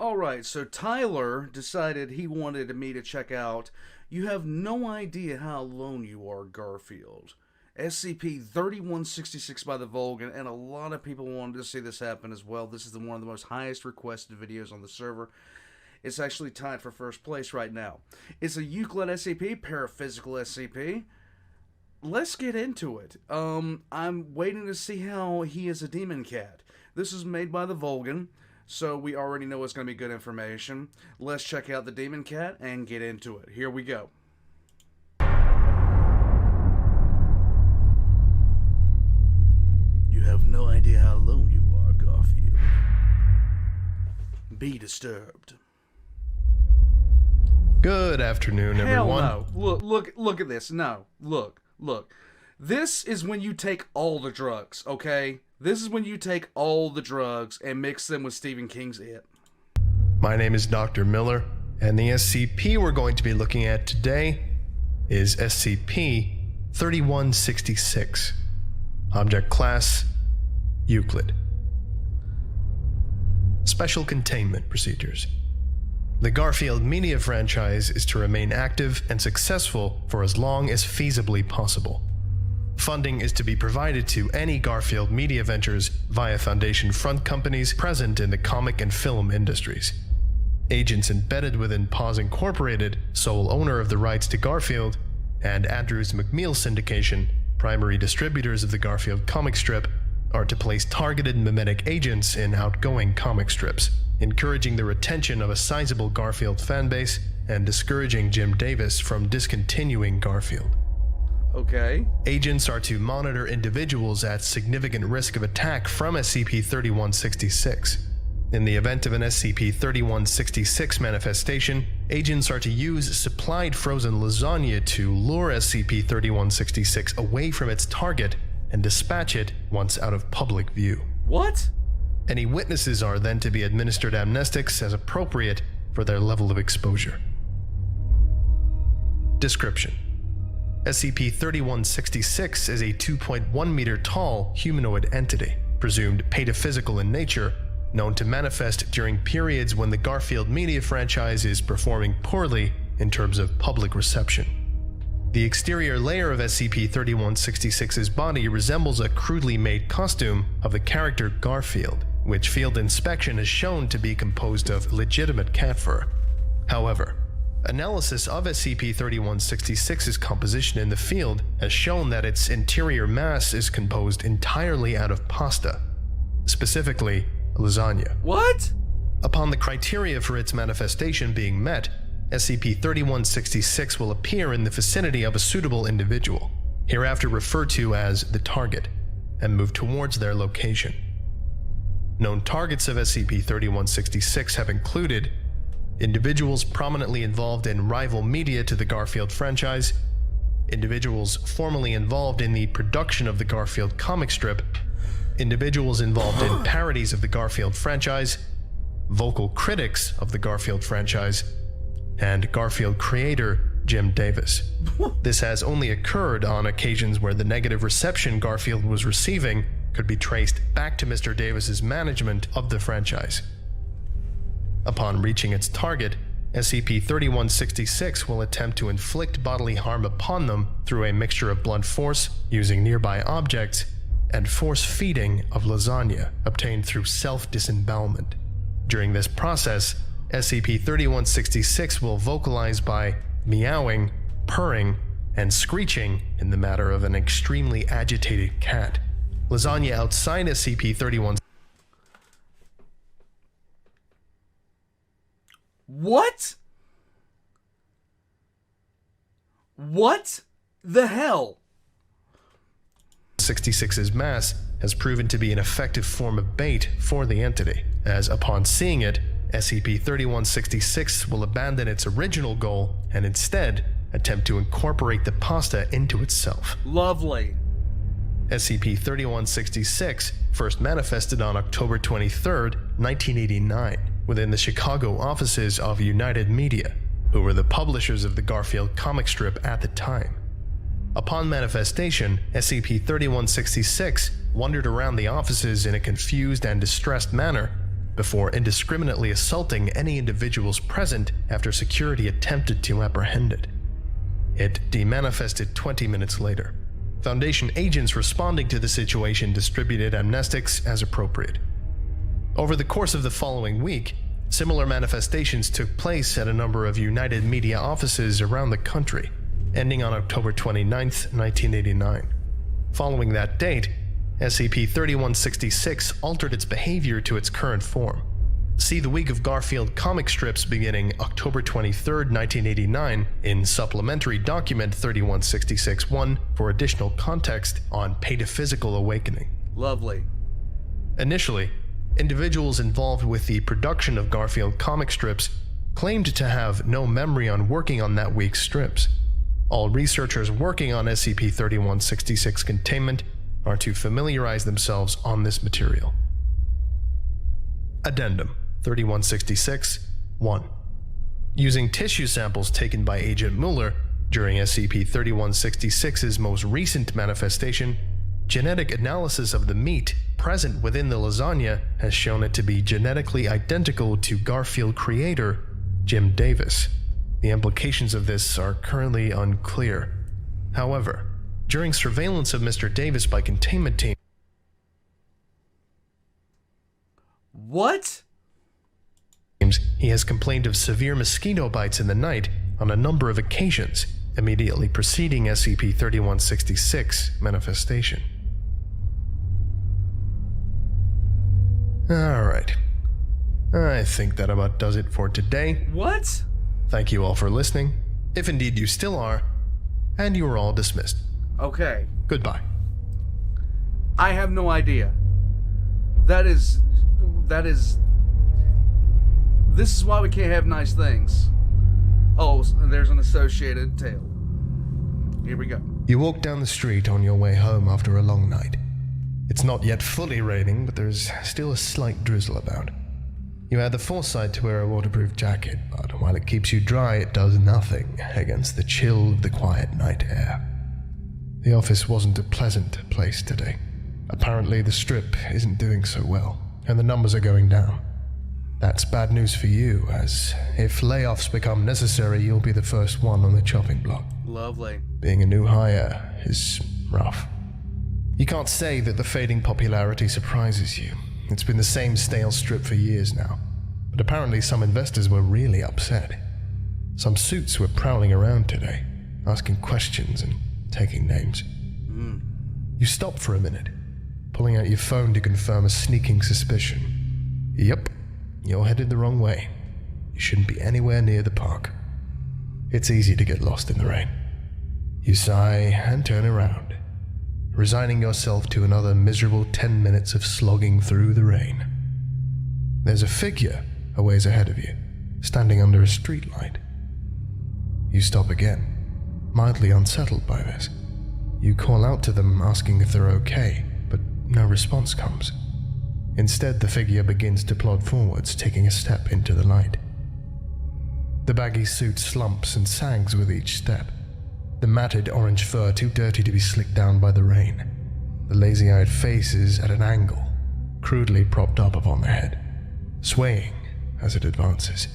Alright, so Tyler decided he wanted me to check out You Have No Idea How Alone You Are, Garfield. SCP-3166 by TheVolgun, and a lot of people wanted to see this happen as well. This is one of the most highest requested videos on the server. It's actually tied for first place right now. It's a Euclid SCP, paraphysical SCP. Let's get into it. I'm waiting to see how he is a demon cat. This is made by TheVolgun, so we already know it's going to be good information. Let's check out the demon cat and get into it. Here we go. You have no idea how alone you are, Garfield. Be disturbed. Good afternoon, everyone. Hell no. Look at this. No. Look. This is when you take all the drugs, okay? This is when you take all the drugs and mix them with Stephen King's It. My name is Dr. Miller, and the SCP we're going to be looking at today is SCP-3166. Object Class: Euclid. Special Containment Procedures. The Garfield media franchise is to remain active and successful for as long as feasibly possible. Funding is to be provided to any Garfield media ventures via Foundation front companies present in the comic and film industries. Agents embedded within Paws Incorporated, sole owner of the rights to Garfield, and Andrews McMeel Syndication, primary distributors of the Garfield comic strip, are to place targeted mimetic agents in outgoing comic strips, encouraging the retention of a sizable Garfield fanbase and discouraging Jim Davis from discontinuing Garfield. Okay. Agents are to monitor individuals at significant risk of attack from SCP-3166. In the event of an SCP-3166 manifestation, agents are to use supplied frozen lasagna to lure SCP-3166 away from its target and dispatch it once out of public view. What? Any witnesses are then to be administered amnestics as appropriate for their level of exposure. Description: SCP-3166 is a 2.1 meter tall humanoid entity, presumed pataphysical in nature, known to manifest during periods when the Garfield media franchise is performing poorly in terms of public reception. The exterior layer of SCP-3166's body resembles a crudely made costume of the character Garfield, which field inspection has shown to be composed of legitimate cat fur. However, analysis of SCP-3166's composition in the field has shown that its interior mass is composed entirely out of pasta, specifically lasagna. What? Upon the criteria for its manifestation being met, SCP-3166 will appear in the vicinity of a suitable individual, hereafter referred to as the target, and move towards their location. Known targets of SCP-3166 have included individuals prominently involved in rival media to the Garfield franchise, individuals formerly involved in the production of the Garfield comic strip, individuals involved in parodies of the Garfield franchise, vocal critics of the Garfield franchise, and Garfield creator Jim Davis. This has only occurred on occasions where the negative reception Garfield was receiving could be traced back to Mr. Davis's management of the franchise. Upon reaching its target, SCP-3166 will attempt to inflict bodily harm upon them through a mixture of blunt force using nearby objects and force feeding of lasagna obtained through self-disembowelment. During this process, SCP-3166 will vocalize by meowing, purring, and screeching in the manner of an extremely agitated cat. Lasagna outside SCP-3166. What? What the hell? 66's mass has proven to be an effective form of bait for the entity, as upon seeing it, SCP-3166 will abandon its original goal and instead attempt to incorporate the pasta into itself. Lovely. SCP-3166 first manifested on October 23, 1989, within the Chicago offices of United Media, who were the publishers of the Garfield comic strip at the time. Upon manifestation, SCP-3166 wandered around the offices in a confused and distressed manner before indiscriminately assaulting any individuals present after security attempted to apprehend it. It demanifested 20 minutes later. Foundation agents responding to the situation distributed amnestics as appropriate. Over the course of the following week, similar manifestations took place at a number of United Media offices around the country, ending on October 29, 1989. Following that date, SCP-3166 altered its behavior to its current form. See the Week of Garfield comic strips beginning October 23, 1989 in Supplementary Document 3166-1 for additional context on Pataphysical Awakening. Lovely. Initially, individuals involved with the production of Garfield comic strips claimed to have no memory on working on that week's strips. All researchers working on SCP-3166 containment are to familiarize themselves on this material. Addendum 3166-1. Using tissue samples taken by Agent Mueller during SCP-3166's most recent manifestation, genetic analysis of the meat present within the lasagna has shown it to be genetically identical to Garfield creator Jim Davis. The implications of this are currently unclear. However, during surveillance of Mr. Davis by containment team, What? he has complained of severe mosquito bites in the night on a number of occasions immediately preceding SCP-3166 manifestation. Alright. I think that about does it for today. What? Thank you all for listening, if indeed you still are, and you are all dismissed. Okay. Goodbye. I have no idea. That is... This is why we can't have nice things. Oh, there's an associated tale. Here we go. You walk down the street on your way home after a long night. It's not yet fully raining, but there's still a slight drizzle about. You had the foresight to wear a waterproof jacket, but while it keeps you dry, it does nothing against the chill of the quiet night air. The office wasn't a pleasant place today. Apparently, the strip isn't doing so well, and the numbers are going down. That's bad news for you, as if layoffs become necessary, you'll be the first one on the chopping block. Lovely. Being a new hire is rough. You can't say that the fading popularity surprises you. It's been the same stale strip for years now, but apparently some investors were really upset. Some suits were prowling around today, asking questions and taking names. You stop for a minute, pulling out your phone to confirm a sneaking suspicion. Yep, you're headed the wrong way. You shouldn't be anywhere near the park. It's easy to get lost in the rain. You sigh and turn around, resigning yourself to another miserable 10 minutes of slogging through the rain. There's a figure a ways ahead of you, standing under a streetlight. You stop again, mildly unsettled by this. You call out to them asking if they're okay, but no response comes. Instead, the figure begins to plod forwards, taking a step into the light. The baggy suit slumps and sags with each step, the matted orange fur too dirty to be slicked down by the rain. The lazy-eyed face is at an angle, crudely propped up upon the head, swaying as it advances.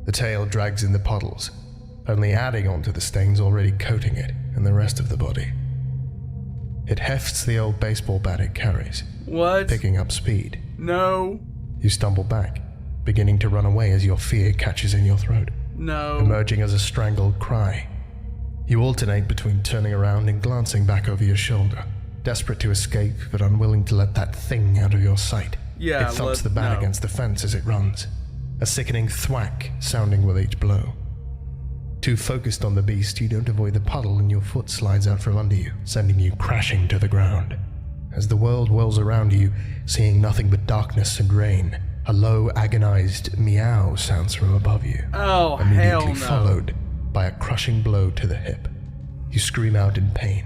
The tail drags in the puddles, only adding onto the stains already coating it and the rest of the body. It hefts the old baseball bat it carries, What? picking up speed. No. You stumble back, beginning to run away as your fear catches in your throat, No. emerging as a strangled cry. You alternate between turning around and glancing back over your shoulder, desperate to escape but unwilling to let that thing out of your sight. Yeah, It thumps the bat against the fence as it runs, a sickening thwack sounding with each blow. Too focused on the beast, you don't avoid the puddle and your foot slides out from under you, sending you crashing to the ground. As the world whirls around you, seeing nothing but darkness and rain, a low, agonized meow sounds from above you, Oh, hell immediately no. followed by a crushing blow to the hip. You scream out in pain,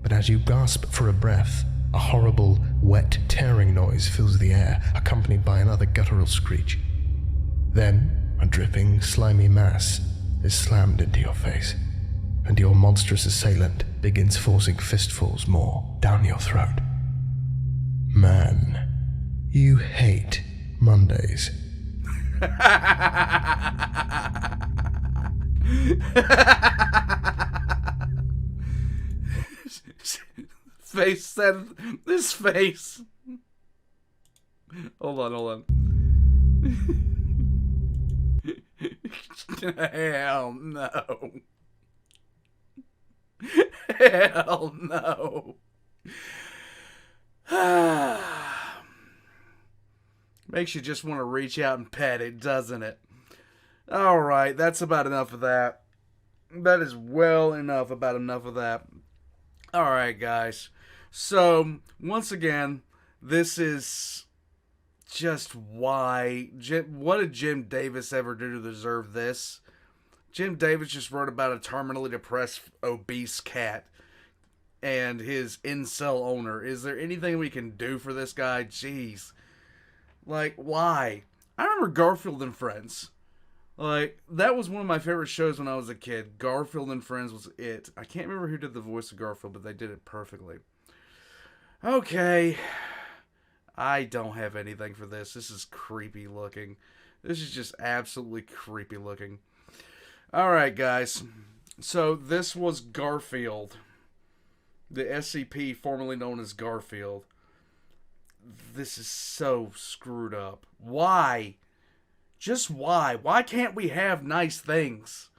but as you gasp for a breath, a horrible, wet, tearing noise fills the air, accompanied by another guttural screech. Then, a dripping, slimy mass is slammed into your face, and your monstrous assailant begins forcing fistfuls more down your throat. Man, you hate Mondays. Face said this face. Hold on. Hell no. Hell no. Makes you just want to reach out and pet it, doesn't it? Alright, that's about enough of that. That is well enough of that. Alright, guys. So, once again, this is just why. What did Jim Davis ever do to deserve this? Jim Davis just wrote about a terminally depressed, obese cat and his incel owner. Is there anything we can do for this guy? Jeez. Like, why? I remember Garfield and Friends. Like, that was one of my favorite shows when I was a kid. Garfield and Friends was it. I can't remember who did the voice of Garfield, but they did it perfectly. Okay. I don't have anything for this. This is creepy looking. This is just absolutely creepy looking. Alright, guys. So, this was Garfield. The SCP, formerly known as Garfield. This is so screwed up. Why? Just why? Why can't we have nice things?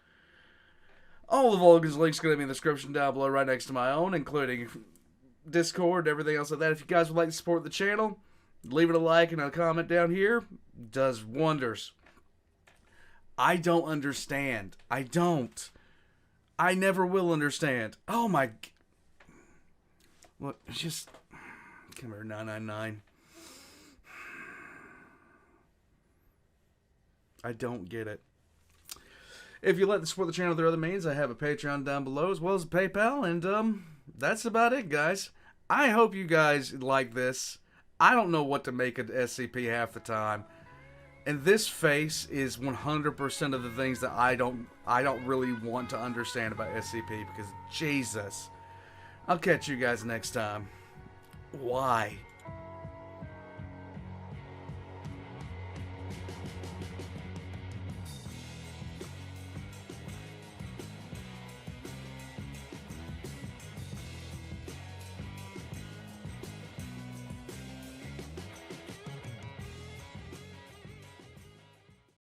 All the Volgun's links are going to be in the description down below right next to my own, including Discord and everything else like that. If you guys would like to support the channel, leave it a like and a comment down here. It does wonders. I don't understand. I don't. I never will understand. Oh my... Look, just... Come here, 999. I don't get it. If you'd like to support the channel through other means, I have a Patreon down below as well as a PayPal, and that's about it, guys. I hope you guys like this. I don't know what to make of SCP half the time, and this face is 100% of the things that I don't really want to understand about SCP, because Jesus. I'll catch you guys next time. Why?